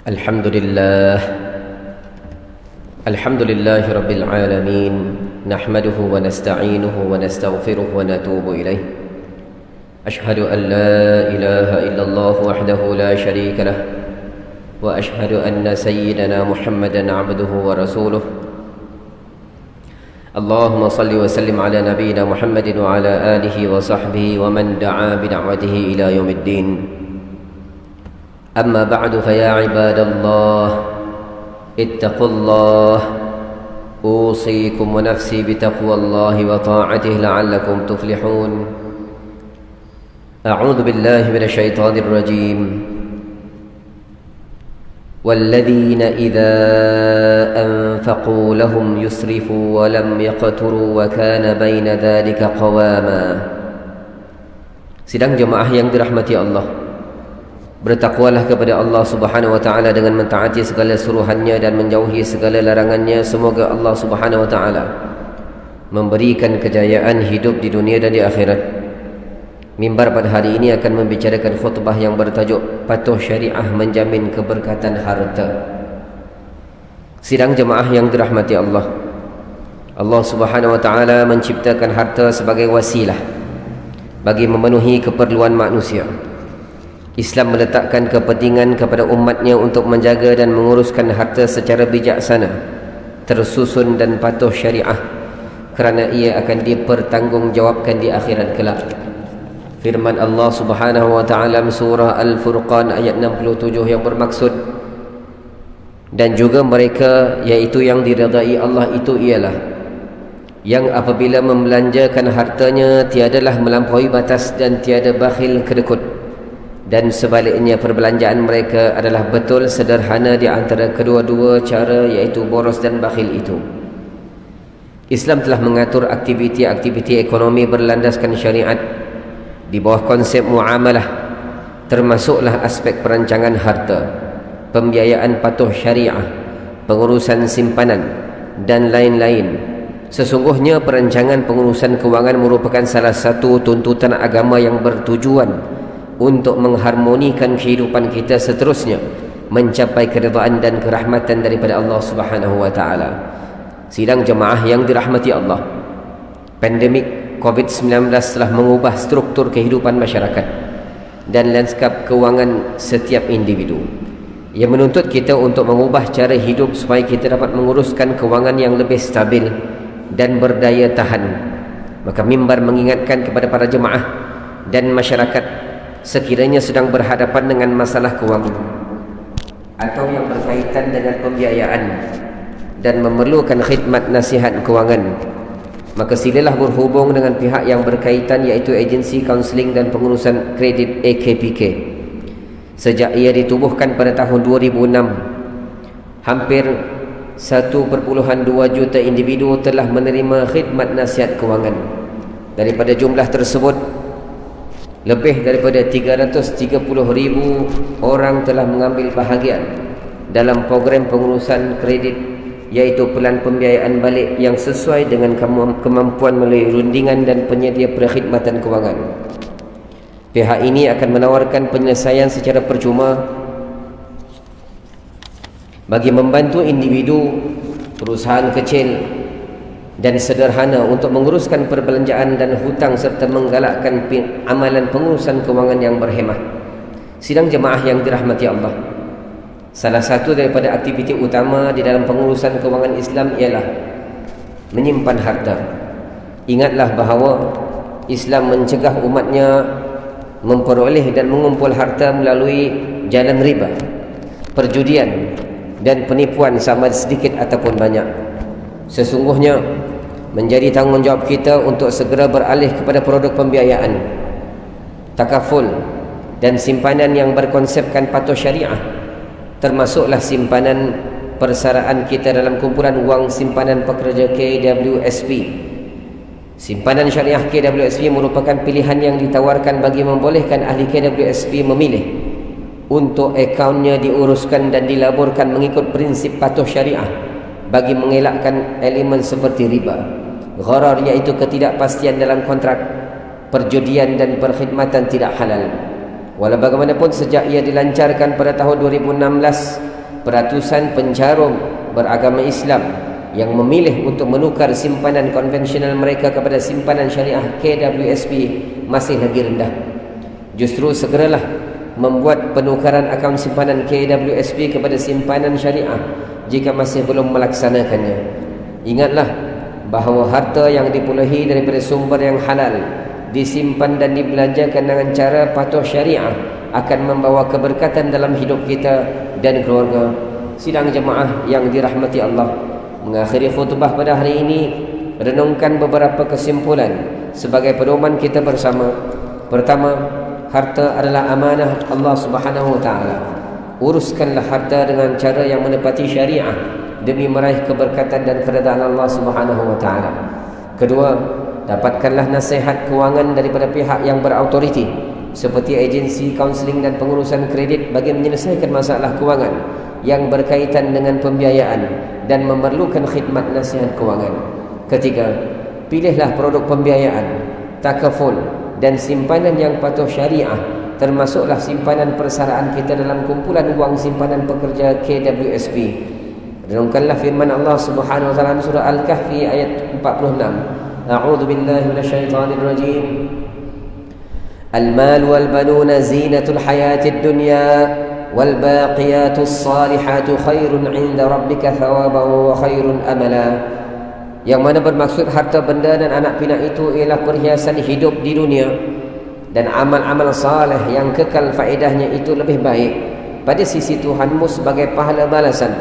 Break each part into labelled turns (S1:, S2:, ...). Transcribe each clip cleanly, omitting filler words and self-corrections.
S1: الحمد لله الحمد لله رب العالمين نحمده ونستعينه ونستغفره ونتوب إليه أشهد أن لا إله إلا الله وحده لا شريك له وأشهد أن سيدنا محمدا عبده ورسوله اللهم صل وسلم على نبينا محمد وعلى آله وصحبه ومن دعا بدعوته إلى يوم الدين أما بعد فيا عباد الله اتقوا الله أوصيكم ونفسي بتقوى الله وطاعته لعلكم تفلحون أعوذ بالله من الشيطان الرجيم والذين إذا أنفقوا لهم يسرفوا ولم يقتروا وكان بين ذلك قواما. Sidang jemaah yang dirahmati Allah, bertakwalah kepada Allah Subhanahu wa taala dengan mentaati segala suruhannya dan menjauhi segala larangannya. Semoga Allah Subhanahu wa taala memberikan kejayaan hidup di dunia dan di akhirat. Mimbar pada hari ini akan membicarakan khutbah yang bertajuk Patuh Syariah Menjamin Keberkatan Harta. Sidang jemaah yang dirahmati Allah, Allah Subhanahu wa taala menciptakan harta sebagai wasilah bagi memenuhi keperluan manusia. Islam meletakkan kepentingan kepada umatnya untuk menjaga dan menguruskan harta secara bijaksana, tersusun dan patuh syariah, kerana ia akan dipertanggungjawabkan di akhirat kelak. Firman Allah Subhanahu wa taala surah Al-Furqan ayat 67 yang bermaksud, dan juga mereka iaitu yang diridai Allah itu ialah yang apabila membelanjakan hartanya tiadalah melampaui batas dan tiada bakhil kedekut, dan sebaliknya perbelanjaan mereka adalah betul sederhana di antara kedua-dua cara iaitu boros dan bakhil itu. Islam telah mengatur aktiviti-aktiviti ekonomi berlandaskan syariat di bawah konsep muamalah, termasuklah aspek perancangan harta, pembiayaan patuh syariah, pengurusan simpanan dan lain-lain. Sesungguhnya perancangan pengurusan kewangan merupakan salah satu tuntutan agama yang bertujuan untuk mengharmonikan kehidupan kita seterusnya mencapai keridaan dan kerahmatan daripada Allah Subhanahu wa taala. Sidang jemaah yang dirahmati Allah, pandemik COVID-19 telah mengubah struktur kehidupan masyarakat dan lanskap kewangan setiap individu. Ia menuntut kita untuk mengubah cara hidup supaya kita dapat menguruskan kewangan yang lebih stabil dan berdaya tahan. Maka mimbar mengingatkan kepada para jemaah dan masyarakat sekiranya sedang berhadapan dengan masalah kewangan atau yang berkaitan dengan pembiayaan dan memerlukan khidmat nasihat kewangan, maka silalah berhubung dengan pihak yang berkaitan iaitu Agensi Kaunseling dan Pengurusan Kredit AKPK. Sejak ia ditubuhkan pada tahun 2006, hampir 1.2 juta individu telah menerima khidmat nasihat kewangan. Daripada jumlah tersebut, lebih daripada 330,000 orang telah mengambil bahagian dalam program pengurusan kredit, iaitu pelan pembiayaan balik yang sesuai dengan kemampuan melalui rundingan dan penyedia perkhidmatan kewangan. Pihak ini akan menawarkan penyelesaian secara percuma bagi membantu individu, perusahaan kecil dan sederhana untuk menguruskan perbelanjaan dan hutang serta menggalakkan amalan pengurusan kewangan yang berhemah. Sidang jemaah yang dirahmati Allah, salah satu daripada aktiviti utama di dalam pengurusan kewangan Islam ialah menyimpan harta. Ingatlah bahawa Islam mencegah umatnya memperoleh dan mengumpul harta melalui jalan riba, perjudian dan penipuan sama sedikit ataupun banyak. Sesungguhnya menjadi tanggungjawab kita untuk segera beralih kepada produk pembiayaan, takaful dan simpanan yang berkonsepkan patuh syariah, termasuklah simpanan persaraan kita dalam kumpulan wang simpanan pekerja KWSP. Simpanan syariah KWSP merupakan pilihan yang ditawarkan bagi membolehkan ahli KWSP memilih untuk akaunnya diuruskan dan dilaburkan mengikut prinsip patuh syariah bagi mengelakkan elemen seperti riba, gharar iaitu ketidakpastian dalam kontrak, perjudian dan perkhidmatan tidak halal. Walau bagaimanapun sejak ia dilancarkan pada tahun 2016, peratusan pencarum beragama Islam yang memilih untuk menukar simpanan konvensional mereka kepada simpanan syariah KWSP masih lagi rendah. Justru segeralah membuat penukaran akaun simpanan KWSP kepada simpanan syariah jika masih belum melaksanakannya. Ingatlah bahawa harta yang diperolehi daripada sumber yang halal disimpan dan dibelanjakan dengan cara patuh syariah akan membawa keberkatan dalam hidup kita dan keluarga. Sidang jemaah yang dirahmati Allah, mengakhiri khutbah pada hari ini, renungkan beberapa kesimpulan sebagai pedoman kita bersama. Pertama, harta adalah amanah Allah Subhanahu wa taala. Uruskanlah harta dengan cara yang menepati syariah demi meraih keberkatan dan keredaan Allah Subhanahu wa taala. Kedua, dapatkanlah nasihat kewangan daripada pihak yang berautoriti seperti agensi kaunseling dan pengurusan kredit bagi menyelesaikan masalah kewangan yang berkaitan dengan pembiayaan dan memerlukan khidmat nasihat kewangan. Ketiga, pilihlah produk pembiayaan, takaful dan simpanan yang patuh syariah, termasuklah simpanan persaraan kita dalam kumpulan wang simpanan pekerja KWSP. Renungkanlah firman Allah Subhanahu wa taala surah Al-Kahfi ayat 46. A'udzu billahi minasyaitonir rajim. Al-mal wal banuna zinatul hayatid dunya wal baqiyatus salihatu khairun 'inda rabbika thawaban wa khairun amala. Yang mana bermaksud harta benda dan anak pinak itu ialah perhiasan hidup di dunia, dan amal-amal saleh yang kekal faedahnya itu lebih baik pada sisi Tuhanmu sebagai pahala balasan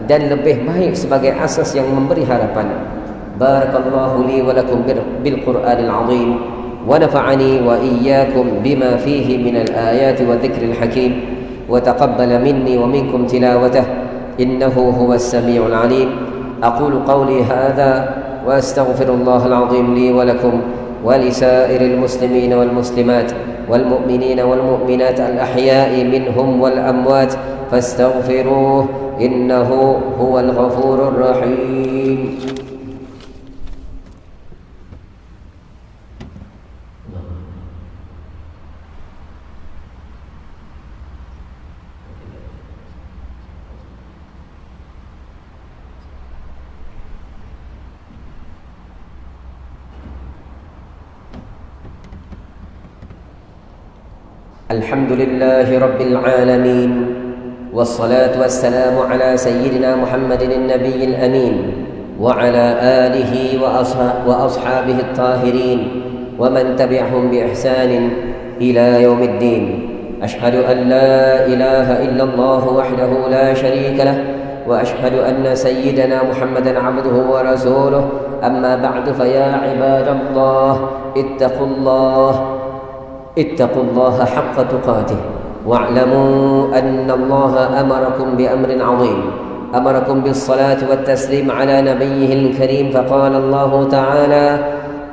S1: dan lebih baik sebagai asas yang memberi harapan. Barakallahu li wa lakum bil Qur'anil azim wa nafa'ani wa iyyakum bima fihi minal ayati wa dhikril hakim wa taqabbala minni wa minkum tilawatah innahu huwas samiul alim. أقول قولي هذا وأستغفر الله العظيم لي ولكم ولسائر المسلمين والمسلمات والمؤمنين والمؤمنات الأحياء منهم والأموات فاستغفروه إنه هو الغفور الرحيم. الحمد لله رب العالمين والصلاة والسلام على سيدنا محمد النبي الأمين وعلى آله وأصحابه الطاهرين ومن تبعهم بإحسان إلى يوم الدين. أشهد أن لا إله إلا الله وحده لا شريك له وأشهد أن سيدنا محمدا عبده ورسوله. أما بعد فيا عباد الله اتقوا الله حق تقاته واعلموا أن الله أمركم بأمر عظيم، أمركم بالصلاة والتسليم على نبيه الكريم، فقال الله تعالى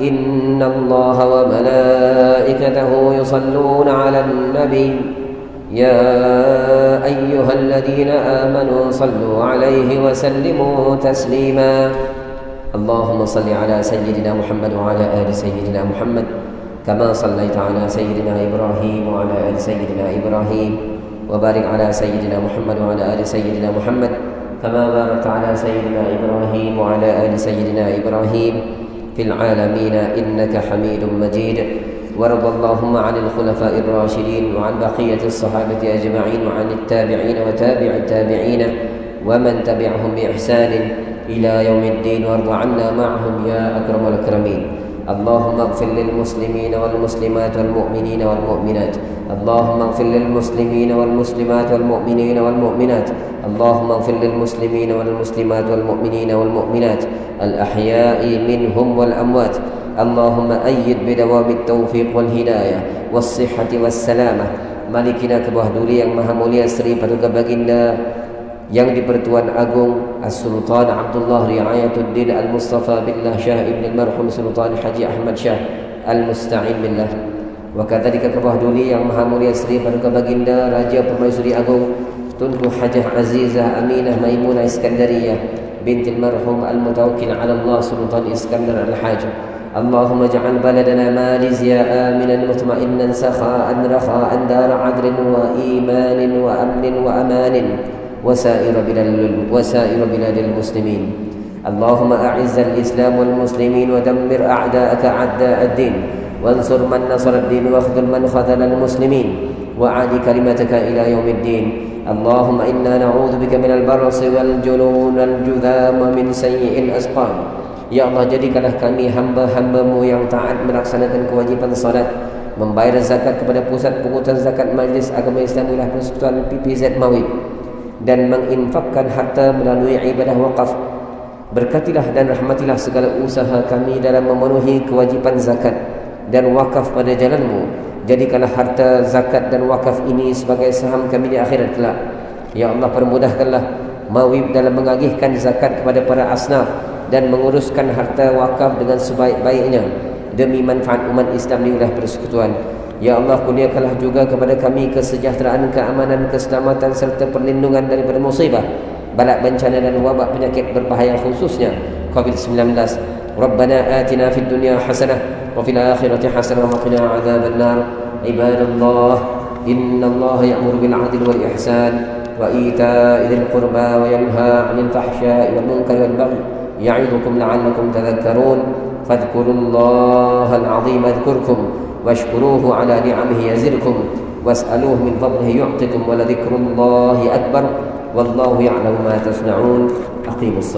S1: إن الله وملائكته يصلون على النبي يا أيها الذين آمنوا صلوا عليه وسلموا تسليما. اللهم صل على سيدنا محمد وعلى آل سيدنا محمد كما صليت على سيدنا إبراهيم وعلى آل سيدنا إبراهيم وبارك على سيدنا محمد وعلى آل سيدنا محمد كما باركت على سيدنا إبراهيم وعلى آل سيدنا إبراهيم في العالمين إنك حميد مجيد. وارض اللهم عن الخلفاء الراشدين وعن بقية الصحابة أجمعين وعن التابعين وتابع التابعين ومن تبعهم بإحسان إلى يوم الدين، وارض عنا معهم يا أكرم الأكرمين. اللهم اغفر للمسلمين والمسلمات والمؤمنين والمؤمنات. اللهم اغفر للمسلمين والمسلمات والمؤمنين والمؤمنات. اللهم اغفر للمسلمين والمسلمات والمؤمنين والمؤمنات الأحياء منهم والأموات. اللهم أيد بدوام التوفيق والهداية والصحة والسلامة Malikina Kebawah Duli yang Maha Mulia Sri Paduka Baginda yang di-Pertuan Agung As-Sultan Abdullah Riayatuddin Al-Mustafa Billah Syah Ibn Al-Marhum Sultan Haji Ahmad Syah Al-Musta'in Billah. Wa kadzalika Kebawah Duli yang Maha Mulia Sri Paduka Baginda Raja Permaisuri Agung Tunku Hajah Azizah Aminah Maimunah Iskandariyah binti Al-Marhum Al-Mutawakkil ala Allah Sultan Iskandar Al-Haj. اللهم اجعل بلدنا ماليزيا آمنا مطمئنا سخاء رخاء دار عدل وإيمان وأمن وأمان وسائر بلاد المسلمين. اللهم أعز الإسلام والمسلمين ودمر أعداءك أعداء الدين وانصر من نصر الدين واخذل من خذل المسلمين وأعد كلمتك إلى يوم الدين. اللهم إنا نعوذ بك من البرص والجنون والجذام ومن سيء الأسقام. Ya Allah, jadikanlah kami hamba-hamba-Mu yang taat melaksanakan kewajipan salat, membayar zakat kepada pusat pungutan zakat Majlis Agama Islam Wilayah Persekutuan PPZ Mawib, dan menginfakkan harta melalui ibadah wakaf. Berkatilah dan rahmatilah segala usaha kami dalam memenuhi kewajipan zakat dan wakaf pada jalan-Mu. Jadikanlah harta zakat dan wakaf ini sebagai saham kami di akhirat kelak. Ya Allah, permudahkanlah Mawib dalam mengagihkan zakat kepada para asnaf dan menguruskan harta wakaf dengan sebaik-baiknya demi manfaat umat Islam di wilayah persekutuan. Ya Allah, kurniakanlah juga kepada kami kesejahteraan, keamanan, keselamatan serta perlindungan daripada musibah, balak bencana dan wabak penyakit berbahaya khususnya COVID-19. Rabbana atina fid dunya hasanah wa fil akhirati hasanah wa qina adzabannar. Ibadallah, innallaha ya'muru bil 'adli wal ihsan wa ita'i dzil qurba wa yanha 'anil fahsya'i wal munkari wal baghi يعظكم لعلكم تذكرون فاذكروا الله العظيم اذكركم واشكروه على نعمه يزدكم واسألوه من فضله يعطكم ولذكر الله أكبر والله يعلم ما تصنعون. أقيموا الصلاة.